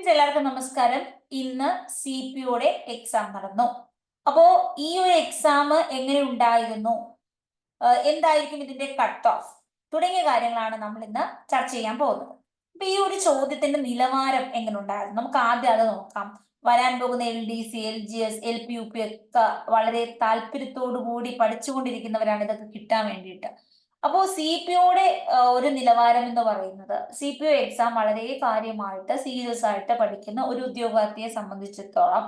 Friends എല്ലാവർക്കും നമസ്കാരം. ഇന്ന് CPOയുടെ എക്സാം നടന്നു. അപ്പോ ഈ ഒരു എക്സാം എങ്ങനെ ഉണ്ടായിരുന്നു, എന്തായിരിക്കും ഇതിന്റെ കട്ട് ഓഫ് തുടങ്ങിയ കാര്യങ്ങളാണ് നമ്മൾ ഇന്ന് ചർച്ച ചെയ്യാൻ പോകുന്നത്. അപ്പൊ ഈ ഒരു ചോദ്യത്തിന്റെ നിലവാരം എങ്ങനെ ഉണ്ടായിരുന്നു നമുക്ക് ആദ്യം അത് നോക്കാം. വരാൻ പോകുന്ന LDC, LGS, LP, UP ഒക്കെ വളരെ താല്പര്യത്തോടു കൂടി പഠിച്ചുകൊണ്ടിരിക്കുന്നവരാണ് ഇതൊക്കെ കിട്ടാൻ വേണ്ടിയിട്ട്. അപ്പോൾ CPOയുടെ ഒരു നിലവാരം എന്ന് പറയുന്നത്, CPO എക്സാം വളരെ കാര്യമായിട്ട് സീരിയസ് ആയിട്ട് പഠിക്കുന്ന ഒരു ഉദ്യോഗാർത്ഥിയെ സംബന്ധിച്ചിടത്തോളം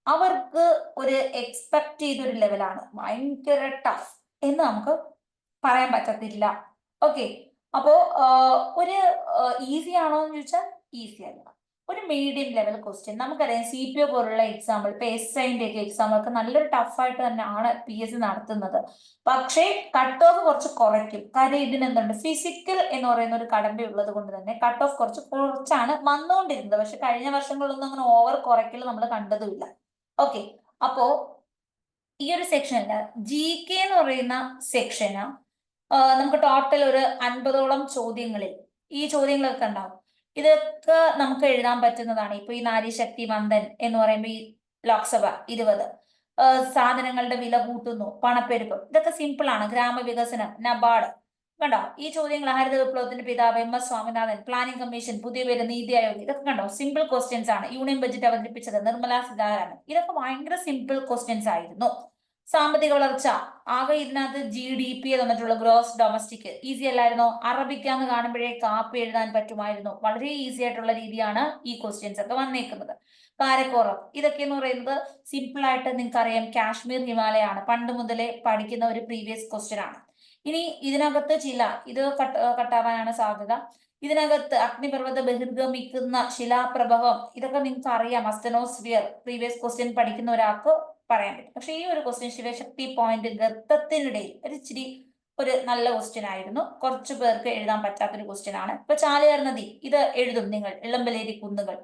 അവർക്ക് ഒരു എക്സ്പെക്ട് ചെയ്തൊരു ലെവലാണ്. ഭയങ്കര ടഫ് എന്ന് നമുക്ക് പറയാൻ പറ്റത്തില്ല. ഓക്കെ, അപ്പോ ഒരു ഈസി ആണോ എന്ന് ചോദിച്ചാൽ ഈസി അല്ല. ഒരു മീഡിയം ലെവൽ ക്വസ്റ്റ്യൻ. നമുക്കറിയാം CPO പോലുള്ള എക്സാമ്പിൾ, ഇപ്പൊ SIന്റെ ഒക്കെ എക്സാമ്പിൾ നല്ലൊരു ടഫായിട്ട് തന്നെയാണ് PSC നടത്തുന്നത്. പക്ഷേ കട്ട് ഓഫ് കുറച്ച് കുറയ്ക്കും. കാര്യം ഇതിനെന്തുണ്ട്, ഫിസിക്കൽ എന്ന് പറയുന്ന ഒരു കടമ്പ ഉള്ളത് കൊണ്ട് തന്നെ കട്ട് ഓഫ് കുറച്ചാണ് വന്നുകൊണ്ടിരുന്നത്. പക്ഷെ കഴിഞ്ഞ വർഷങ്ങളിലൊന്നും അങ്ങനെ ഓവർ കുറയ്ക്കൽ നമ്മൾ കണ്ടതുമില്ല. ഓക്കെ, അപ്പോ ഈ ഒരു സെക്ഷനില് GK എന്ന് പറയുന്ന സെക്ഷന് നമുക്ക് ടോട്ടൽ ഒരു 50ഓളം ചോദ്യങ്ങളിൽ ഈ ചോദ്യങ്ങളൊക്കെ ഉണ്ടാവും. ഇതൊക്കെ നമുക്ക് എഴുതാൻ പറ്റുന്നതാണ്. ഇപ്പൊ ഈ നാരീശക്തി വന്ദൻ എന്ന് പറയുമ്പോൾ ഈ ലോക്സഭ 20, സാധനങ്ങളുടെ വില കൂട്ടുന്നു, പണപ്പെരുപ്പം, ഇതൊക്കെ സിമ്പിൾ ആണ്. ഗ്രാമവികസനം, നബാർഡ്, കണ്ടോ ഈ ചോദ്യങ്ങൾ. ഹരിത വിപ്ലവത്തിന്റെ പിതാവ് MS സ്വാമിനാഥൻ, പ്ലാനിംഗ് കമ്മീഷൻ, പുതിയ പേര് നീതി ആയോഗ്, ഇതൊക്കെ കണ്ടോ സിമ്പിൾ ക്വസ്റ്റ്യൻസ് ആണ്. യൂണിയൻ ബഡ്ജറ്റ് അവതരിപ്പിച്ചത് നിർമ്മല സീതാരാമൻ, ഇതൊക്കെ ഭയങ്കര സിമ്പിൾ ക്വസ്റ്റ്യൻസ് ആയിരുന്നു. സാമ്പത്തിക വളർച്ച ആകെ ഇതിനകത്ത് GDP തന്നിട്ടുള്ള ഗ്രോസ് ഡൊമസ്റ്റിക് ഈസി അല്ലായിരുന്നോ? അറബിക്കാന്ന് കാണുമ്പോഴേ കാപ്പി എഴുതാൻ പറ്റുമായിരുന്നു. വളരെ ഈസി ആയിട്ടുള്ള രീതിയാണ് ഈ ക്വസ്റ്റ്യൻസ് ഒക്കെ വന്നേക്കുന്നത്. കാരക്കോറം, ഇതൊക്കെ എന്ന് പറയുന്നത് സിമ്പിൾ ആയിട്ട് നിങ്ങൾക്ക് അറിയാം, കാശ്മീർ ഹിമാലയാണ്, പണ്ട് മുതലേ പഠിക്കുന്ന ഒരു പ്രീവിയസ് ക്വസ്റ്റ്യൻ ആണ്. ഇനി ഇതിനകത്ത് ഇത് കട്ടാവാനാണ് സാധ്യത. ഇതിനകത്ത് അഗ്നിപർവ്വത ബഹിർഗമിക്കുന്ന ശിലാപ്രഭവം, ഇതൊക്കെ നിങ്ങൾക്ക് അറിയാം. അസ്തനോസ്ഫിയർ പ്രീവിയസ് ക്വസ്റ്റ്യൻ പഠിക്കുന്ന ഒരാൾക്ക് പറയാൻ പറ്റും. പക്ഷെ ഈ ഒരു ക്വസ്റ്റ്യൻ ശിവശക്തി പോയിന്റ് ഗർത്തത്തിനിടയിൽ ഒരു നല്ല ക്വസ്റ്റ്യൻ ആയിരുന്നു. കുറച്ചു പേർക്ക് എഴുതാൻ പറ്റാത്തൊരു ക്വസ്റ്റ്യൻ ആണ്. ഇപ്പൊ ചാലിയാർ നദി, ഇത് എഴുതും നിങ്ങൾ. ഇളമ്പലേരി കുന്നുകൾ.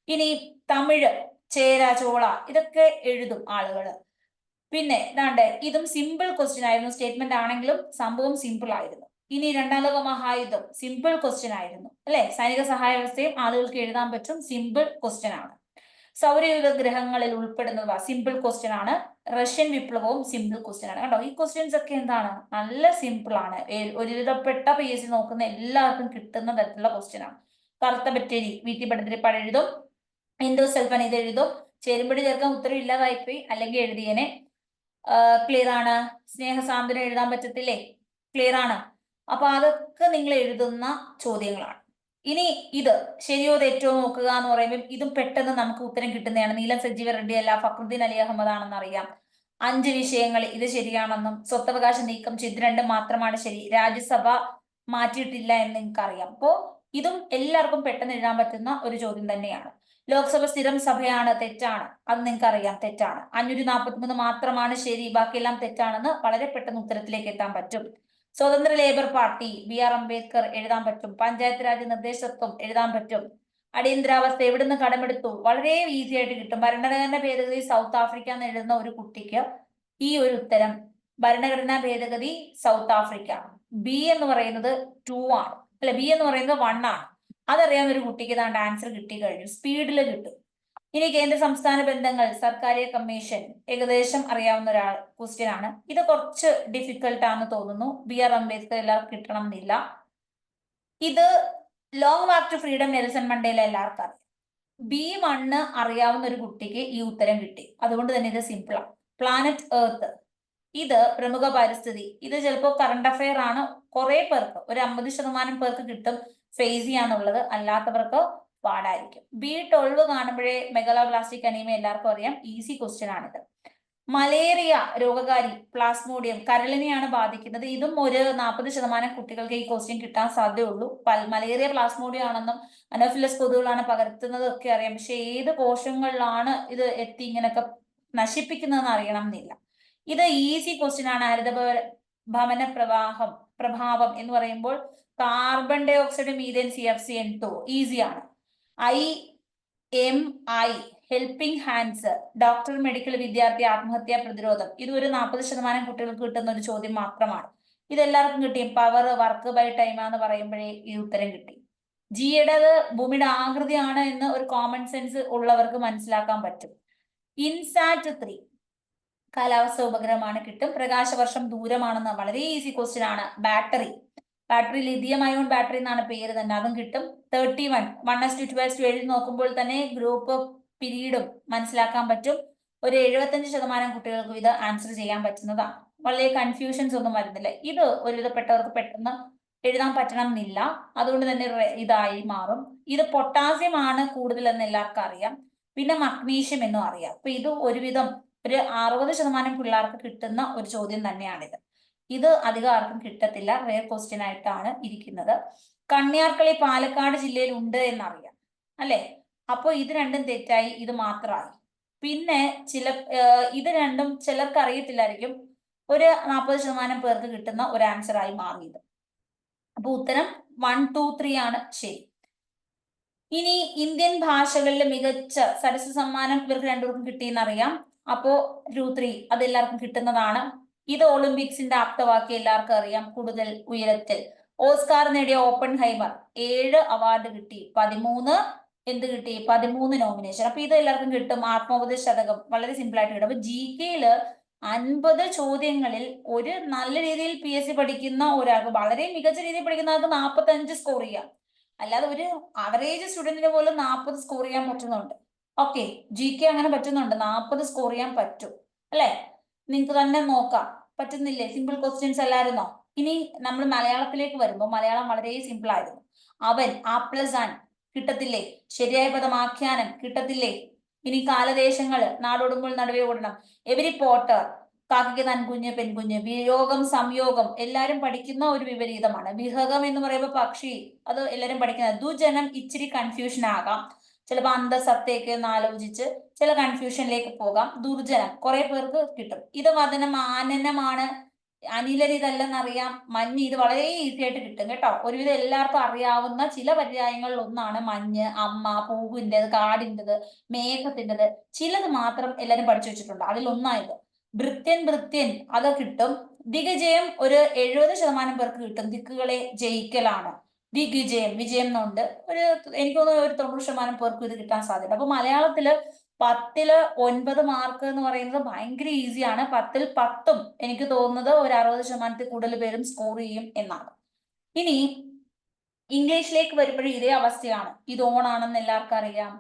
ഇനി തമിഴ്, ചേര, ചോള, ഇതൊക്കെ എഴുതും ആളുകള്. പിന്നെ ദാണ്ട് ഇതും സിമ്പിൾ ക്വസ്റ്റ്യൻ ആയിരുന്നു. സ്റ്റേറ്റ്മെന്റ് ആണെങ്കിലും സംഭവം സിമ്പിൾ ആയിരുന്നു. ഇനി രണ്ടാം ലോക മഹായുദ്ധം സിമ്പിൾ ക്വസ്റ്റ്യൻ ആയിരുന്നു അല്ലെ. സൈനിക സഹായ വ്യവസ്ഥയും ആളുകൾക്ക് എഴുതാൻ പറ്റും, സിമ്പിൾ ക്വസ്റ്റ്യൻ ആണ്. സൗരയൂഥ ഗ്രഹങ്ങളിൽ ഉൾപ്പെടുന്നവ സിമ്പിൾ ക്വസ്റ്റ്യൻ ആണ്. റഷ്യൻ വിപ്ലവവും സിമ്പിൾ ക്വസ്റ്റ്യൻ ആണ്. കണ്ടോ ഈ ക്വസ്റ്റ്യൻസ് ഒക്കെ എന്താണ്, നല്ല സിമ്പിൾ ആണ്. ഒരുവിധപ്പെട്ട PSC നോക്കുന്ന എല്ലാവർക്കും കിട്ടുന്ന തരത്തിലുള്ള ക്വസ്റ്റ്യൻ ആണ്. കറുത്ത ബറ്റേരി VT പഠനത്തിൽ എഴുതും. എൻഡോസൾഫാൻ ഇത് എഴുതും. ചേരുമ്പടി ചേർക്കാൻ ഉത്തരം ഇല്ലാതായിപ്പോയി, അല്ലെങ്കിൽ എഴുതിയനെ. ക്ലിയർ ആണ്. സ്നേഹസാന്ത്വനം എഴുതാൻ പറ്റത്തില്ലേ? ക്ലിയർ ആണ്. അപ്പൊ അതൊക്കെ നിങ്ങൾ എഴുതുന്ന ചോദ്യങ്ങളാണ്. ഇനി ഇത് ശരിയോ തെറ്റോ നോക്കുക എന്ന് പറയുമ്പോൾ ഇതും പെട്ടെന്ന് നമുക്ക് ഉത്തരം കിട്ടുന്നതാണ്. നീലം സജീവ റെഡ്ഡി അല്ല, ഫക്രുദ്ദീൻ അലി അഹമ്മദ് ആണെന്ന് അറിയാം. 5 വിഷയങ്ങൾ ഇത് ശരിയാണെന്നും, സ്വത്തവകാശ നീക്കം ചിത് 2 മാത്രമാണ് ശരി, രാജ്യസഭ മാറ്റിയിട്ടില്ല എന്ന് നിങ്ങൾക്ക് അറിയാം. അപ്പോ ഇതും എല്ലാവർക്കും പെട്ടെന്ന് എഴുതാൻ പറ്റുന്ന ഒരു ചോദ്യം തന്നെയാണ്. ലോക്സഭ സ്ഥിരം സഭയാണ്, തെറ്റാണ്. അത് നിങ്ങൾക്ക് അറിയാം, തെറ്റാണ്. 543 മാത്രമാണ് ശരി, ബാക്കിയെല്ലാം തെറ്റാണെന്ന് വളരെ പെട്ടെന്ന് ഉത്തരത്തിലേക്ക് എത്താൻ പറ്റും. സ്വതന്ത്ര ലേബർ പാർട്ടി, BR അംബേദ്കർ എഴുതാൻ പറ്റും. പഞ്ചായത്ത് രാജ് നിർദ്ദേശത്വം എഴുതാൻ പറ്റും. അടിയന്തരാവസ്ഥ എവിടുന്ന് കടമെടുത്തു, വളരെ ഈസി ആയിട്ട് കിട്ടും. ഭരണഘടനാ ഭേദഗതി സൗത്ത് ആഫ്രിക്ക എന്ന് എഴുതുന്ന ഒരു കുട്ടിക്ക് ഈ ഒരു ഉത്തരം, ഭരണഘടനാ ഭേദഗതി സൗത്ത് ആഫ്രിക്ക, B എന്ന് പറയുന്നത് 2 ആണ് അല്ലെ, B എന്ന് പറയുന്നത് 1 ആണ്. അതറിയാവുന്ന ഒരു കുട്ടിക്ക് ഇതാണ്ട് ആൻസർ കിട്ടി കഴിഞ്ഞു, സ്പീഡിൽ കിട്ടും. ഇനി കേന്ദ്ര സംസ്ഥാന ബന്ധങ്ങൾ, സർക്കാരിയ കമ്മീഷൻ, ഏകദേശം അറിയാവുന്ന ഒരാൾ ക്വസ്റ്റ്യൻ ആണ്. ഇത് കുറച്ച് ഡിഫിക്കൽട്ട് ആണെന്ന് തോന്നുന്നു. BR അംബേദ്കർ എല്ലാവർക്കും കിട്ടണം എന്നില്ല. ഇത് long walk to freedom, Nelson Mandela എല്ലാവർക്കും അറിയാം. B1 അറിയാവുന്ന ഒരു കുട്ടിക്ക് ഈ ഉത്തരം കിട്ടി, അതുകൊണ്ട് തന്നെ ഇത് സിമ്പിളാണ്. പ്ലാനറ്റ് എർത്ത്, ഇത് പ്രമുഖ പരിസ്ഥിതി, ഇത് ചിലപ്പോൾ കറണ്ട് അഫെയർ ആണ്. കുറെ പേർക്ക്, ഒരു 50% പേർക്ക് കിട്ടും ഫേസ് ചെയ്യാന്നുള്ളത്, അല്ലാത്തവർക്ക് പാടായിരിക്കും. B12 കാണുമ്പോഴേ മെഗലോബ്ലാസ്റ്റിക് അനീമിയ എല്ലാവർക്കും അറിയാം, ഈസി ക്വസ്റ്റ്യൻ ആണിത്. മലേറിയ രോഗകാരി, പ്ലാസ്മോഡിയം, കരളിനെയാണ് ബാധിക്കുന്നത്. ഇതും ഒരു 40% കുട്ടികൾക്ക് ഈ ക്വസ്റ്റ്യൻ കിട്ടാൻ സാധ്യതയുള്ളൂ. മലേറിയ പ്ലാസ്മോഡിയം ആണെന്നും അനോഫിലസ് കൊതുകുകളാണ് പകർത്തുന്നത് ഒക്കെ അറിയാം. പക്ഷെ ഏത് കോശങ്ങളിലാണ് ഇത് എത്തി ഇങ്ങനെയൊക്കെ നശിപ്പിക്കുന്നതെന്ന് അറിയണം എന്നില്ല. ഇത് ഈസി ക്വസ്റ്റ്യൻ ആണ്. ഹരിതഭവന പ്രഭാവം എന്ന് പറയുമ്പോൾ carbon dye oxide, methane, CFCN2 ഈസിയാണ്. IMI helping hands, doctor, medical വിദ്യാർത്ഥി, ആത്മഹത്യാ പ്രതിരോധം, ഇത് ഒരു 40% കുട്ടികൾക്ക് കിട്ടുന്ന ഒരു ചോദ്യം മാത്രമാണ്. ഇതെല്ലാവർക്കും കിട്ടി. പവർ, വർക്ക് ബൈ ടൈം എന്ന് പറയുമ്പോഴേ ഈ ഉത്തരം കിട്ടി. ജിയുടേത് ഭൂമിയുടെ ആകൃതിയാണ് എന്ന് ഒരു കോമൺ സെൻസ് ഉള്ളവർക്ക് മനസ്സിലാക്കാൻ പറ്റും. ഇൻസാറ്റ് 3 കാലാവസ്ഥ ഉപഗ്രഹമാണ്, കിട്ടും. പ്രകാശവർഷം ദൂരമാണെന്ന് വളരെ ഈസി ക്വസ്റ്റ്യൻ ആണ്. ബാറ്ററി ലിഥിയം അയോൺ ബാറ്ററി എന്നാണ് പേര് തന്നെ, അതും കിട്ടും. 31 1:12 എഴുതി നോക്കുമ്പോൾ തന്നെ ഗ്രൂപ്പ് പീരീഡും മനസ്സിലാക്കാൻ പറ്റും. ഒരു 75% കുട്ടികൾക്കും ഇത് ആൻസർ ചെയ്യാൻ പറ്റുന്നതാണ്. വളരെ കൺഫ്യൂഷൻസ് ഒന്നും വരുന്നില്ല. ഇത് ഒരുവിധപ്പെട്ടവർക്ക് പെട്ടെന്ന് എഴുതാൻ പറ്റണം എന്നില്ല, അതുകൊണ്ട് തന്നെ ഇതായി മാറും. ഇത് പൊട്ടാസ്യം ആണ് കൂടുതൽ എന്ന് എല്ലാവർക്കും അറിയാം, പിന്നെ മഗ്നീഷ്യം എന്നും അറിയാം. അപ്പൊ ഇത് ഒരുവിധം ഒരു 60% പിള്ളേർക്ക് കിട്ടുന്ന ഒരു ചോദ്യം തന്നെയാണിത്. ഇത് അധികം ആർക്കും കിട്ടത്തില്ല, റെയർ ക്വസ്റ്റ്യൻ ആയിട്ടാണ് ഇരിക്കുന്നത്. കണ്യാർകളി പാലക്കാട് ജില്ലയിൽ ഉണ്ട് എന്നറിയാം അല്ലെ. അപ്പൊ ഇത് രണ്ടും തെറ്റായി, ഇത് മാത്രമായി. പിന്നെ ഇത് രണ്ടും ചിലർക്ക് അറിയത്തില്ലായിരിക്കും, ഒരു 40% പേർക്ക് കിട്ടുന്ന ഒരു ആൻസർ ആയി മാറിയത്. അപ്പൊ ഉത്തരം 1, 2, 3 ആണ് ശരി. ഇനി ഇന്ത്യൻ ഭാഷകളിലെ മികച്ച സരസ്വതി സമ്മാനം ഇവർക്ക് രണ്ടുപേർക്കും കിട്ടിയെന്നറിയാം. അപ്പോ 2, 3 അത് എല്ലാവർക്കും കിട്ടുന്നതാണ്. ഇത് ഒളിമ്പിക്സിന്റെ ആപ്തവാക്യം എല്ലാവർക്കും അറിയാം, കൂടുതൽ ഉയരത്തിൽ. ഓസ്കാർ നേടിയ ഓപ്പൺഹൈമർ 7 അവാർഡ് കിട്ടി, 13 എന്ത് കിട്ടി, 13 നോമിനേഷൻ. അപ്പൊ ഇത് എല്ലാവർക്കും കിട്ടും. ആത്മോപദേശ ശതകം വളരെ സിമ്പിൾ ആയിട്ട് കിട്ടും. അപ്പൊ GK-യില് 50 ചോദ്യങ്ങളിൽ ഒരു നല്ല രീതിയിൽ PSC പഠിക്കുന്ന ഒരാൾക്ക്, വളരെ മികച്ച രീതിയിൽ പഠിക്കുന്ന ആൾക്ക് 45 സ്കോർ ചെയ്യാം. അല്ലാതെ ഒരു ആവറേജ് സ്റ്റുഡന്റിന് പോലും 40 സ്കോർ ചെയ്യാൻ പറ്റുന്നുണ്ട്. ഓക്കെ, GK അങ്ങനെ പറ്റുന്നുണ്ട്, 40 സ്കോർ ചെയ്യാൻ പറ്റും അല്ലെ. നിങ്ങൾക്ക് തന്നെ നോക്കാം, പറ്റുന്നില്ലേ? സിമ്പിൾ ക്വസ്റ്റ്യൻസ് അല്ലായിരുന്നോ? ഇനി നമ്മൾ മലയാളത്തിലേക്ക് വരുമ്പോൾ മലയാളം വളരെ സിമ്പിൾ ആയിരുന്നു. അവൻ, A+N കിട്ടത്തില്ലേ? ശരിയായ പദം ആഖ്യാനം കിട്ടത്തില്ലേ? ഇനി കാലദേശങ്ങൾ, നാടോടുമ്പോൾ നടുവേ ഓടണം, എവരി പോട്ടർ, കാക്കയ്ക്ക് തൻകുഞ്ഞ് പെൺകുഞ്ഞ്, വിയോഗം സംയോഗം എല്ലാരും പഠിക്കുന്ന ഒരു വിപരീതമാണ്. വിഹകം എന്ന് പറയുമ്പോൾ പക്ഷി, അത് എല്ലാരും പഠിക്കുന്നത്. ദുജനം ഇച്ചിരി കൺഫ്യൂഷൻ ആകാം, ചിലപ്പോൾ അന്തസത്തയൊക്കെ ഒന്ന് ആലോചിച്ച് ചില കൺഫ്യൂഷനിലേക്ക് പോകാം. ദുർജനം കുറെ പേർക്ക് കിട്ടും. ഇത് വദനം ആനനമാണ്, അനിലൻ ഇതല്ലെന്നറിയാം. മഞ്ഞ് ഇത് വളരെ ഈസി ആയിട്ട് കിട്ടും കേട്ടോ. ഒരുവിധം എല്ലാവർക്കും അറിയാവുന്ന ചില പര്യായങ്ങളിൽ ഒന്നാണ് മഞ്ഞ്, അമ്മ, പൂവിൻ്റെത്, കാടിൻ്റെത്, മേഘത്തിൻ്റെത്. ചിലത് മാത്രം എല്ലാരും പഠിച്ചു വെച്ചിട്ടുണ്ട്, അതിലൊന്നായത് ഭൃത്യൻ അത് കിട്ടും. ദിഗ്വിജയം ഒരു 70% പേർക്ക് കിട്ടും. ദിക്കുകളെ ജയിക്കലാണ് ദിഗ്വിജയം, വിജയം എന്നുണ്ട്. എനിക്ക് തോന്നുന്നു ഒരു 90% പേർക്കും ഇത് കിട്ടാൻ സാധ്യത. അപ്പൊ മലയാളത്തില് 10ല് 9 മാർക്ക് എന്ന് പറയുന്നത് ഭയങ്കര ഈസിയാണ്. 10ൽ 10ഉം എനിക്ക് തോന്നുന്നത് ഒരു 60% കൂടുതൽ പേരും സ്കോർ ചെയ്യും എന്നാണ്. ഇനി ഇംഗ്ലീഷിലേക്ക് വരുമ്പോഴും ഇതേ അവസ്ഥയാണ്. ഇത് ഓണാണെന്ന് എല്ലാവർക്കും അറിയാം.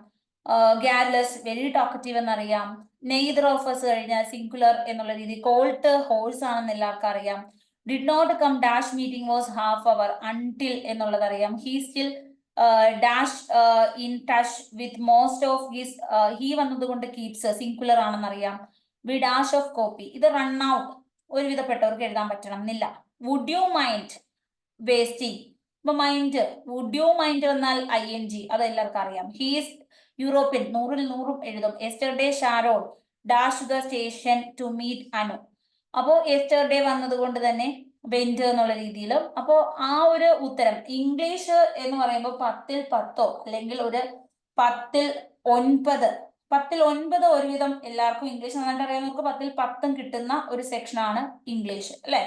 ഗാർലെസ് വെരി ടോക്കറ്റീവ് എന്നറിയാം. നെയ്തർ ഓഫ് us കഴിഞ്ഞാൽ സിംഗുലർ എന്നുള്ള രീതി. കോൾട്ട് ഹോഴ്സ് ആണെന്ന് എല്ലാവർക്കും അറിയാം. Did not come dash meeting was half hour until എന്നുള്ളത് അറിയാം. He still dash in touch with most of his, he വന്നത് കൊണ്ട് കീപ്സ് സിംഗുലർ ആണെന്നറിയാം. വി ഡാഷ് ഓഫ് കോപ്പി, ഇത് റൺ ഔട്ട് ഒരുവിധപ്പെട്ടവർക്ക് എഴുതാൻ പറ്റണം എന്നില്ല. വുഡ് യു മൈൻഡ് വേസ്റ്റിംഗ്, ഇപ്പൊ മൈൻഡ്, വുഡ് യു മൈൻഡ് എന്നാൽ ING, അത് എല്ലാവർക്കും അറിയാം. ഹീസ് യൂറോപ്യൻ, 100ൽ 100ഉം എഴുതും. Yesterday Sharon dash the station to meet Anu, അപ്പോ എസ്റ്റർഡേ വന്നത് കൊണ്ട് തന്നെ വെന്റ് എന്നുള്ള രീതിയിലും. അപ്പോ ആ ഒരു ഉത്തരം ഇംഗ്ലീഷ് എന്ന് പറയുമ്പോൾ 10ൽ 10ഓ അല്ലെങ്കിൽ ഒരു 10ൽ 9 ഒരുവിധം എല്ലാവർക്കും ഇംഗ്ലീഷ് നന്നായിട്ട് അറിയാവുന്നവർക്ക് 10ൽ 10ഉം കിട്ടുന്ന ഒരു സെക്ഷനാണ് ഇംഗ്ലീഷ് അല്ലെ.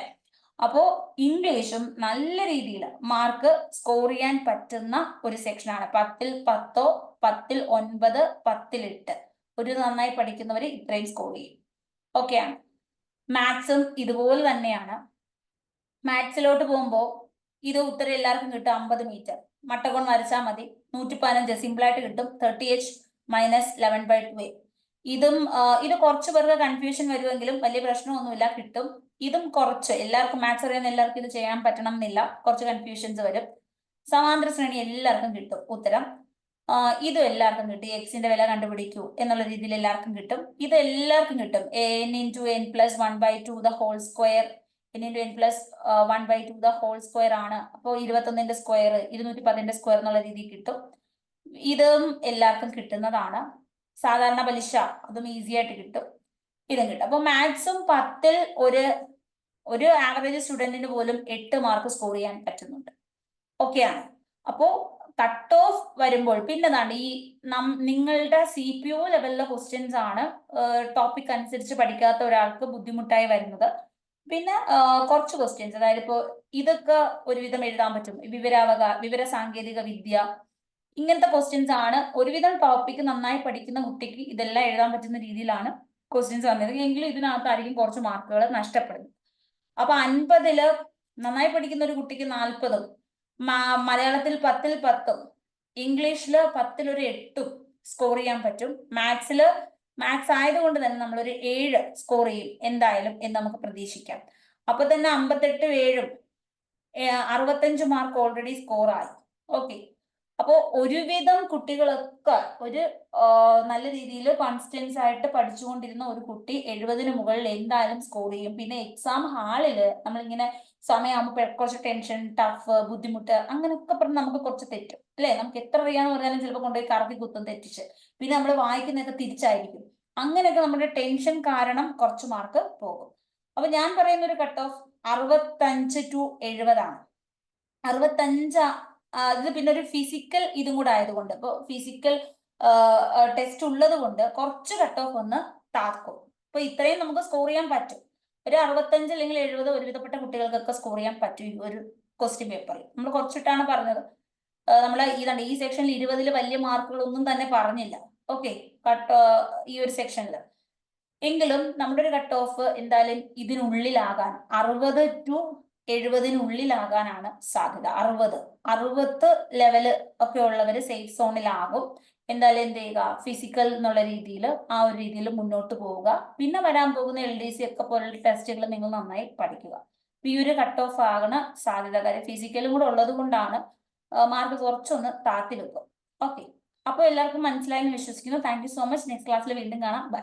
അപ്പോ ഇംഗ്ലീഷും നല്ല രീതിയിൽ മാർക്ക് സ്കോർ ചെയ്യാൻ പറ്റുന്ന ഒരു സെക്ഷനാണ്. 10ൽ 10ഓ 10ൽ 9, 10ൽ 8 ഒരു നന്നായി പഠിക്കുന്നവർ ഇത്രയും സ്കോർ ചെയ്യും. ഓക്കെ ആണ്. മാത്സും ഇതുപോലെ തന്നെയാണ്. മാത്സിലോട്ട് പോകുമ്പോൾ ഇത് ഉത്തരം എല്ലാവർക്കും കിട്ടും. 50 മീറ്റർ മട്ടകോൺ വരച്ചാൽ മതി, 115 സിമ്പിളായിട്ട് കിട്ടും. 30h minus 11/2. ഇത് കുറച്ച് പേർക്ക് കൺഫ്യൂഷൻ വരുമെങ്കിലും വലിയ പ്രശ്നമൊന്നുമില്ല, കിട്ടും. ഇതും കുറച്ച് എല്ലാവർക്കും മാത്സ് അറിയാവുന്ന എല്ലാവർക്കും ഇത് ചെയ്യാൻ പറ്റണം എന്നില്ല, കുറച്ച് കൺഫ്യൂഷൻസ് വരും. സമാന്തര ശ്രേണി എല്ലാവർക്കും കിട്ടും ഉത്തരം. ഇതും എല്ലാവർക്കും കിട്ടും. എക്സിന്റെ വില കണ്ടുപിടിക്കൂ എന്നുള്ള രീതിയിൽ എല്ലാവർക്കും കിട്ടും. ഇത് എല്ലാവർക്കും കിട്ടും. n × n + 1/2 the whole square, n × n + 1/2 the whole square ആണ്. അപ്പോൾ 21ന്റെ സ്ക്വയർ 210ന്റെ സ്ക്വയർ എന്നുള്ള രീതിയിൽ കിട്ടും. ഇതും എല്ലാവർക്കും കിട്ടുന്നതാണ്. സാധാരണ പലിശ അതും ഈസി ആയിട്ട് കിട്ടും, ഇതും കിട്ടും. അപ്പൊ മാത്സും 10ൽ ഒരു ആവറേജ് സ്റ്റുഡന്റിന് പോലും 8 മാർക്ക് സ്കോർ ചെയ്യാൻ പറ്റുന്നുണ്ട്. ഓക്കെയാണ്. അപ്പോ കട്ട് ഓഫ് വരുമ്പോൾ പിന്നെ ഈ നിങ്ങളുടെ CPO ലെവലിലെ ക്വസ്റ്റ്യൻസ് ആണ് ടോപ്പിക് അനുസരിച്ച് പഠിക്കാത്ത ഒരാൾക്ക് ബുദ്ധിമുട്ടായി വരുന്നത്. പിന്നെ കുറച്ച് ക്വസ്റ്റ്യൻസ്, അതായത് ഇപ്പോൾ ഇതൊക്കെ ഒരുവിധം എഴുതാൻ പറ്റും. വിവര സാങ്കേതിക വിദ്യ, ഇങ്ങനത്തെ ക്വസ്റ്റ്യൻസ് ആണ്. ഒരുവിധം ടോപ്പിക് നന്നായി പഠിക്കുന്ന കുട്ടിക്ക് ഇതെല്ലാം എഴുതാൻ പറ്റുന്ന രീതിയിലാണ് ക്വസ്റ്റ്യൻസ് വന്നത്. എങ്കിലും ഇതിനകത്തായിരിക്കും കുറച്ച് മാർക്കുകൾ നഷ്ടപ്പെടുന്നത്. അപ്പൊ 50-ല് നന്നായി പഠിക്കുന്ന ഒരു കുട്ടിക്ക് 40-ഉം, മലയാളത്തിൽ 10-ൽ 10-ഉം, ഇംഗ്ലീഷില് 10-ൽ ഒരു 8-ഉം സ്കോർ ചെയ്യാൻ പറ്റും. മാത്സ് ആയതുകൊണ്ട് തന്നെ നമ്മളൊരു 7 സ്കോർ ചെയ്യും എന്തായാലും എന്ന് നമുക്ക് പ്രതീക്ഷിക്കാം. അപ്പൊ തന്നെ 58-ഉം 7-ഉം 65 മാർക്ക് ഓൾറെഡി സ്കോർ ആയി. ഓക്കെ, അപ്പോൾ ഒരുവിധം കുട്ടികളൊക്കെ ഒരു നല്ല രീതിയിൽ കോൺസ്റ്റൻസ് ആയിട്ട് പഠിച്ചുകൊണ്ടിരുന്ന ഒരു കുട്ടി 70-ന് മുകളിൽ എന്തായാലും സ്കോർ ചെയ്യും. പിന്നെ എക്സാം ഹാളില് നമ്മളിങ്ങനെ സമയമാകുമ്പോൾ കുറച്ച് ടെൻഷൻ, ടഫ്, ബുദ്ധിമുട്ട് അങ്ങനെയൊക്കെ പറഞ്ഞ് നമുക്ക് കുറച്ച് തെറ്റും അല്ലെ. നമുക്ക് എത്ര അറിയാന്ന് പറഞ്ഞാലും ചിലപ്പോൾ കൊണ്ടുപോയി കറക്കി കുത്തും തെറ്റിച്ച്. പിന്നെ നമ്മൾ വായിക്കുന്നതൊക്കെ തിരിച്ചായിരിക്കും. അങ്ങനെയൊക്കെ നമ്മുടെ ടെൻഷൻ കാരണം കുറച്ച് മാർക്ക് പോകും. അപ്പൊ ഞാൻ പറയുന്ന ഒരു കട്ട് ഓഫ് 65 to 70 ആണ്. 65 ഇത് പിന്നെ ഒരു ഫിസിക്കൽ ഇതും കൂടെ ആയതുകൊണ്ട്, ഇപ്പൊ ഫിസിക്കൽ ടെസ്റ്റ് ഉള്ളത് കൊണ്ട് കുറച്ച് കട്ട് ഓഫ് ഒന്ന് താക്കും. അപ്പൊ ഇത്രയും നമുക്ക് സ്കോർ ചെയ്യാൻ പറ്റും. ഒരു 65 അല്ലെങ്കിൽ 70 ഒരുവിധപ്പെട്ട കുട്ടികൾക്കൊക്കെ സ്കോർ ചെയ്യാൻ പറ്റും ഈ ഒരു ക്വസ്റ്റ്യൻ പേപ്പറിൽ. നമ്മൾ കുറച്ചിട്ടാണ് പറഞ്ഞത്. നമ്മൾ ഈ സെക്ഷനിൽ 20-ൽ വലിയ മാർക്കുകളൊന്നും തന്നെ പറഞ്ഞില്ല. ഓക്കെ, ഈ ഒരു സെക്ഷനിൽ എങ്കിലും നമ്മുടെ ഒരു കട്ട് ഓഫ് എന്തായാലും ഇതിനുള്ളിലാകാൻ 60 to 70-നുള്ളിലാകാനാണ് സാധ്യത. 60 ലെവല് ഒക്കെ ഉള്ളവര് സേഫ് സോണിലാകും. എന്തായാലും എന്ത് ചെയ്യുക, ഫിസിക്കൽ എന്നുള്ള രീതിയിൽ ആ ഒരു രീതിയിൽ മുന്നോട്ട് പോവുക. പിന്നെ വരാൻ പോകുന്ന LDC ഒക്കെ പോലുള്ള ടെസ്റ്റുകൾ നിങ്ങൾ നന്നായി പഠിക്കുക. ഈ ഒരു കട്ട് ഓഫ് ആകണ സാധ്യത, കാര്യം ഫിസിക്കലും കൂടെ ഉള്ളത് കൊണ്ടാണ് മാർക്ക് കുറച്ചൊന്ന് താത്തി വെക്കും. ഓക്കെ, അപ്പോൾ എല്ലാവർക്കും മനസ്സിലായെന്ന് വിശ്വസിക്കുന്നു. Thank you so much. Next ക്ലാസ്സിൽ വീണ്ടും കാണാം. ബൈ.